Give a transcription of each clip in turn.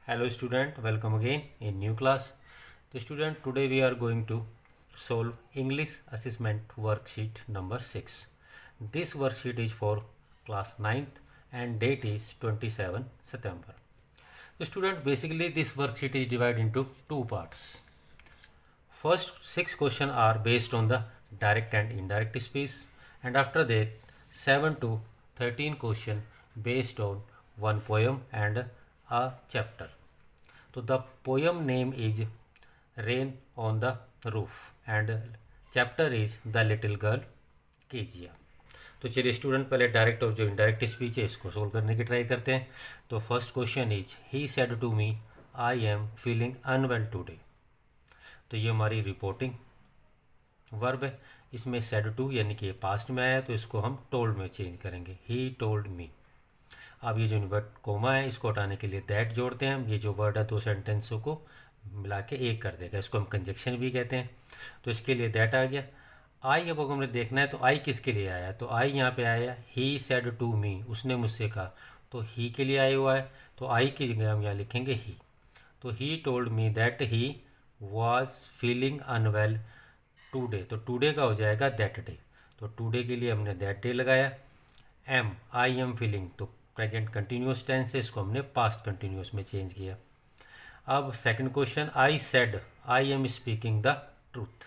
Hello student, welcome again in new class. So student, today we are going to solve English assessment worksheet number 6. This worksheet is for class 9th and date is 27 September. So student, basically this worksheet is divided into two parts. First 6 questions are based on the direct and indirect speech, and after that 7 to 13 questions based on one poem and a chapter. So the poem name is Rain on the Roof and chapter is The Little Girl Kezia. तो चलिए student, पहले direct और जो indirect speech है इसको solve करने की try करते हैं. तो first question is he said to me I am feeling unwell today. तो ये हमारी रिपोर्टिंग वर्ब है. इसमें सेड टू यानी कि पास्ट में आया तो इसको हम टोल्ड में चेंज करेंगे. ही टोल्ड मी. अब ये जो वर्ड कोमा है इसको हटाने के लिए दैट जोड़ते हैं. ये जो वर्ड है दो सेंटेंसों को मिला के एक कर देगा. इसको हम कंजक्शन भी कहते हैं. तो इसके लिए दैट आ गया. आई अब हमें देखना है तो आई किसके लिए आया. तो आई यहाँ पे आया ही सेड टू मी, उसने मुझसे कहा. तो ही के लिए आया हुआ है तो आई की जगह हम यहाँ लिखेंगे ही. तो he told me that he was feeling unwell today. तो टूडे का हो जाएगा दैट डे. तो टूडे के लिए हमने दैट डे लगाया. एम आई एम फीलिंग तो प्रेजेंट कंटिन्यूस टेंस है, इसको हमने पास्ट कंटिन्यूस में चेंज किया. अब second question I said I am speaking the truth.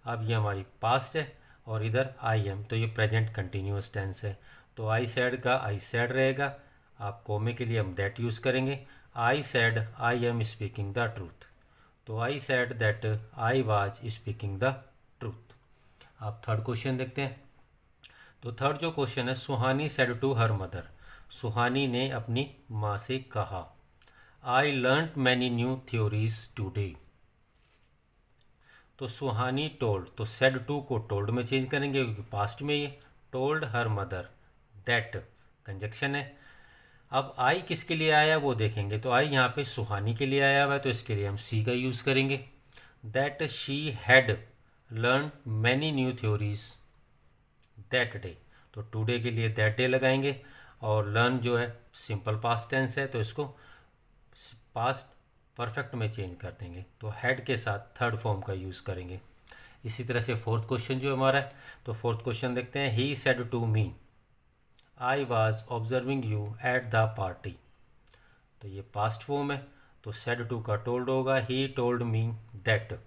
अब ये हमारी पास्ट है और इधर आई एम तो ये प्रेजेंट कंटिन्यूस टेंस है. तो आई सेड का आई सेड रहेगा. आप कोमे के लिए हम दैट यूज़ करेंगे. I said I am speaking the truth. तो I said that I was speaking the truth. आप थर्ड क्वेश्चन देखते हैं. तो थर्ड जो क्वेश्चन है Suhani said to her mother. Suhani ने अपनी माँ से कहा I learn many new theories today. तो सुहानी टोल्ड तो सेड टू को टोल्ड में चेंज करेंगे क्योंकि पास्ट में ये told her mother. That conjunction है. अब आई किसके लिए आया वो देखेंगे. तो आई यहाँ पे सुहानी के लिए आया हुआ है तो इसके लिए हम सी का यूज़ करेंगे. That she had learn many new theories that day. तो टुडे के लिए दैट डे लगाएंगे. और लर्न जो है सिंपल पास्ट टेंस है तो इसको पास्ट परफेक्ट में चेंज कर देंगे. तो हैड के साथ थर्ड फॉर्म का यूज़ करेंगे. इसी तरह से फोर्थ क्वेश्चन जो हमारा है तो फोर्थ क्वेश्चन देखते हैं. He said to me I was observing you at the party. तो ये पास्ट फॉर्म है तो सेड टू का टोल्ड होगा. ही told me that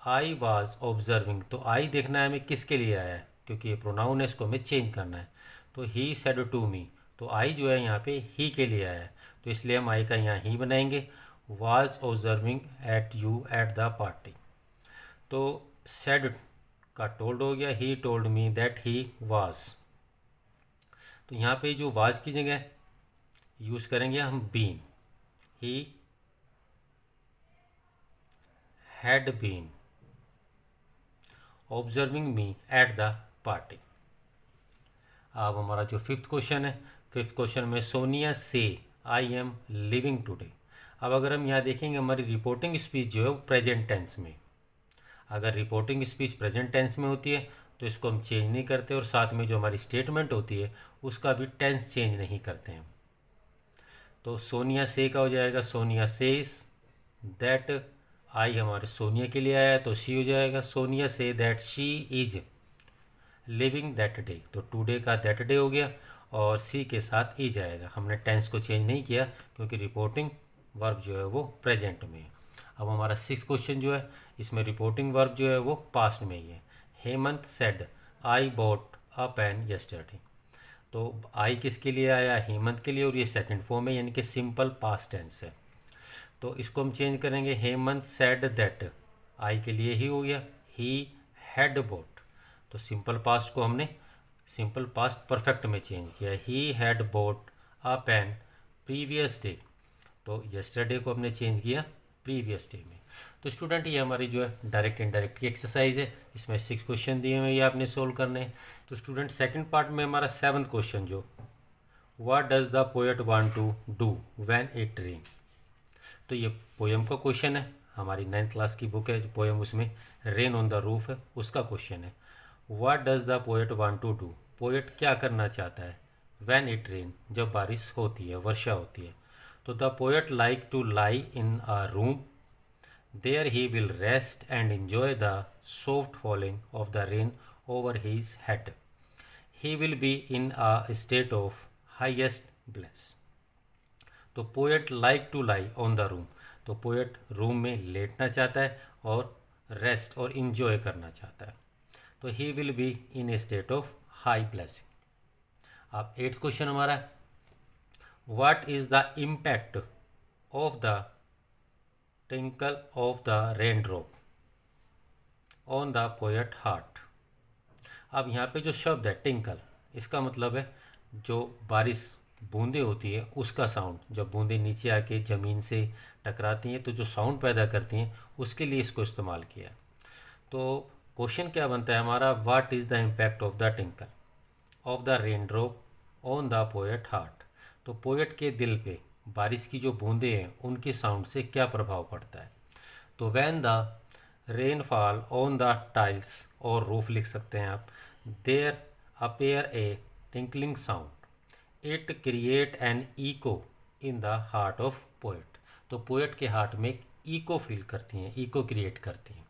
I was observing. तो आई देखना है हमें किसके लिए आया है क्योंकि ये प्रोनाउन है इसको हमें चेंज करना है. तो ही सेड टू मी तो आई जो है यहाँ पे ही के लिए आया है तो इसलिए हम आई का यहाँ ही बनाएंगे. Was observing at you at the party. तो सेड का टोल्ड हो गया. He told me that he was. तो यहाँ पे जो वाज की जगह यूज़ करेंगे हम been. He had been observing me at the party. अब हमारा जो फिफ्थ क्वेश्चन है फिफ्थ क्वेश्चन में सोनिया से आई एम लिविंग टुडे. अब अगर हम यहाँ देखेंगे हमारी रिपोर्टिंग स्पीच जो है वो प्रेजेंट टेंस में. अगर रिपोर्टिंग स्पीच प्रेजेंट टेंस में होती है तो इसको हम चेंज नहीं करते और साथ में जो हमारी स्टेटमेंट होती है उसका भी टेंस चेंज नहीं करते हैं. तो सोनिया से का हो जाएगा सोनिया सेज दैट. आई हमारे सोनिया के लिए आया तो शी हो जाएगा Sonia say that she is living that day. तो टुडे का दैट डे हो गया और सी के साथ ई जाएगा. हमने टेंस को चेंज नहीं किया क्योंकि रिपोर्टिंग वर्ब जो है वो प्रेजेंट में है. अब हमारा सिक्स्थ क्वेश्चन जो है इसमें रिपोर्टिंग वर्ब जो है वो पास्ट में ही है. Hemant said I bought a pen yesterday. तो आई किसके लिए आया हेमंत के लिए और ये सेकंड फॉर्म है यानी कि सिंपल पास्ट टेंस है. तो इसको हम चेंज करेंगे. हेमंत सेड दैट आई के लिए ही हो गया ही हैड बॉट. तो सिंपल पास्ट को हमने सिंपल पास्ट परफेक्ट में चेंज किया. He had bought a pen previous day. तो यस्टरडे को हमने चेंज किया प्रीवियस डे में. तो स्टूडेंट ये हमारी जो है डायरेक्ट इनडायरेक्ट की एक्सरसाइज है. इसमें 6 क्वेश्चन दिए हुए हैं ये आपने सोल्व करने हैं. तो स्टूडेंट सेकंड पार्ट में हमारा 7th क्वेश्चन जो what does the poet want to do when it rain. तो ये पोएम का क्वेश्चन है. हमारी 9th क्लास की बुक है जो पोएम उसमें रेन ऑन द रूफ है उसका क्वेश्चन है. What does the poet want to do. Poet क्या करना चाहता है व्हेन इट रेन जब बारिश होती है वर्षा होती है. तो the poet like to lie in a room, there he will rest and enjoy the soft falling of the rain over his head. He will be in a state of highest bliss. तो poet like to lie on the room, तो poet room में लेटना चाहता है और rest और enjoy करना चाहता है, तो he will be in A state of high blessing. अब 8th क्वेश्चन हमारा है, what is the impact of the tinkle of the rain drop on the poet heart. अब यहाँ पे जो शब्द है टिंकल, इसका मतलब है जो बारिश बूंदें होती है उसका साउंड, जब बूंदें नीचे आके ज़मीन से टकराती हैं तो जो साउंड पैदा करती हैं उसके लिए इसको इस्तेमाल किया है। तो क्वेश्चन क्या बनता है हमारा, what is the impact of the tinkle of the rain drop on the poet heart. तो पोएट के दिल पे बारिश की जो बूंदें हैं उनके साउंड से क्या प्रभाव पड़ता है। तो when the rainfall on the tiles और रूफ लिख सकते हैं आप, there appear a tinkling sound, it create an echo in the heart of poet. तो पोएट के हार्ट में एक इको फील करती हैं, इको क्रिएट करती हैं।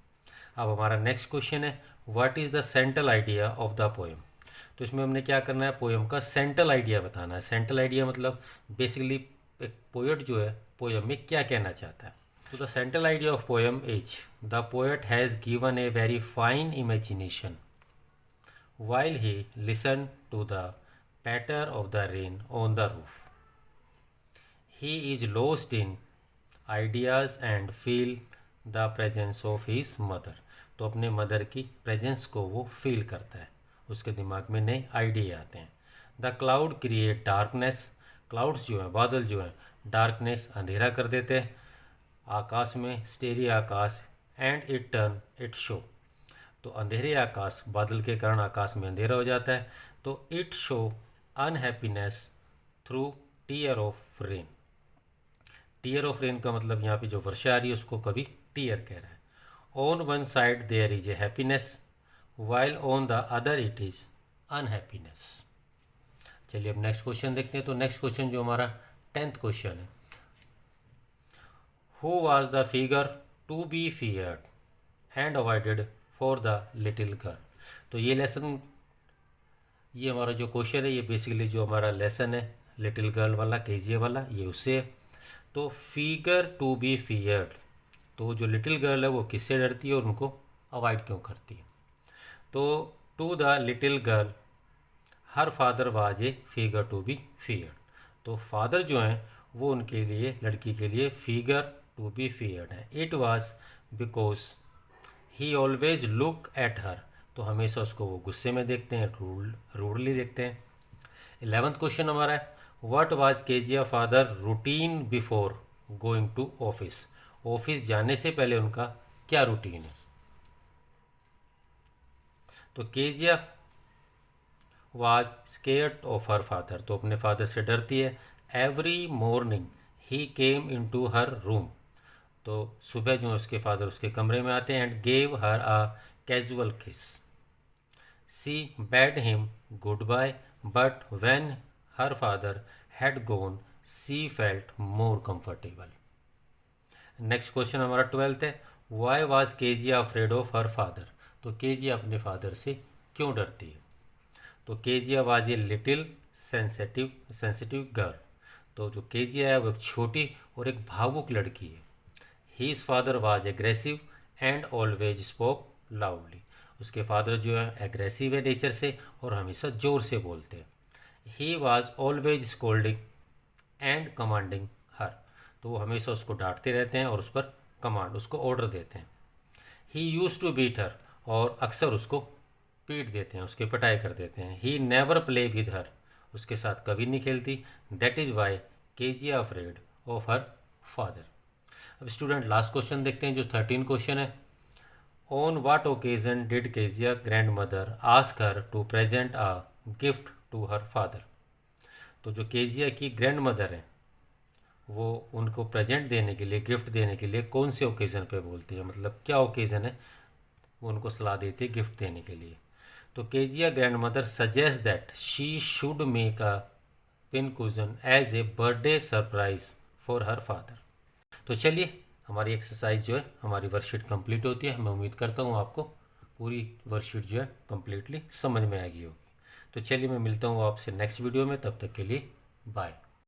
अब हमारा नेक्स्ट क्वेश्चन है, what is the central idea of the poem. तो इसमें हमने क्या करना है, पोएम का सेंट्रल आइडिया बताना है। सेंट्रल आइडिया मतलब बेसिकली एक पोएट जो है पोएम में क्या कहना चाहता है। तो the central idea of poem is the poet has given a very fine imagination while he listened to the patter of the rain on the roof. He is lost in ideas and feel the presence of his mother. तो अपने mother की presence को वो feel करता है, उसके दिमाग में नए आइडिया आते हैं। The cloud create darkness, clouds जो हैं, बादल जो हैं, डार्कनेस अंधेरा कर देते हैं आकाश में, स्टेरी आकाश, and it turn it show. तो अंधेरे आकाश, बादल के कारण आकाश में अंधेरा हो जाता है। तो it show unhappiness through tear of rain. Tear of rain का मतलब यहाँ पे जो वर्षा आ रही है उसको कभी टीयर कह रहा है। On one side there is a happiness while on the other it is unhappiness. चलिए अब नेक्स्ट क्वेश्चन देखते हैं। तो नेक्स्ट क्वेश्चन जो हमारा 10th क्वेश्चन है, who was the figure to be feared and avoided for the little girl. तो ये लेसन, ये हमारा जो क्वेश्चन है ये बेसिकली जो हमारा लेसन है लिटिल गर्ल वाला, केजीए वाला, ये उससे है। तो फिगर टू बी फियर्ड, तो जो लिटिल गर्ल है वो किससे डरती है और उनको अवॉइड क्यों करती है। तो to the little girl her father was a figure to be feared. तो फादर जो हैं वो उनके लिए, लड़की के लिए फिगर टू बी फियर्ड है। It was because he always look at her, तो हमेशा उसको वो गुस्से में देखते हैं, रूडली देखते हैं। 11th क्वेश्चन हमारा है, what was Kezia father routine before going to office. Office जाने से पहले उनका क्या रूटीन है। तो Kezia was scared of her father, तो अपने फादर से डरती है। Every morning he came in to her room, तो सुबह जो उसके फादर उसके कमरे में आते हैं। And gave her a casual kiss, she bade him goodbye, but when her father had gone she felt more comfortable. Next question हमारा 12th है, why was Kezia afraid of her father. तो Kezia अपने father से क्यों डरती है। तो Kezia was a little sensitive girl, तो जो केजिया है वो एक छोटी और एक भावुक लड़की है। His father was aggressive and always spoke loudly, उसके फादर जो है एग्रेसिव है नेचर से और हमेशा ज़ोर से बोलते हैं। He was always scolding and commanding her, तो वो हमेशा उसको डांटते रहते हैं और उस पर कमांड, उसको ऑर्डर देते हैं। ही यूज टू बीट हर, और अक्सर उसको पीट देते हैं, उसके पिटाई कर देते हैं। He never play with her, उसके साथ कभी नहीं खेलती। That is why Kezia afraid of her father. अब स्टूडेंट लास्ट क्वेश्चन देखते हैं जो 13 क्वेश्चन है, on what occasion did Kezia grandmother ask her to present a gift to her father. तो जो केजिया की ग्रैंड मदर है वो उनको प्रेजेंट देने के लिए, गिफ्ट देने के लिए कौन से ओकेज़न पे बोलती है, मतलब क्या ओकेज़न है वो उनको सलाह देती है गिफ्ट देने के लिए। तो Kezia grandmother suggest that she should make a pin cushion as a birthday surprise for her father. तो चलिए हमारी एक्सरसाइज जो है, हमारी वर्कशीट कंप्लीट होती है। मैं उम्मीद करता हूँ आपको पूरी वर्कशीट जो है कंप्लीटली समझ में आएगी होगी। तो चलिए मैं मिलता हूँ आपसे नेक्स्ट वीडियो में, तब तक के लिए बाय।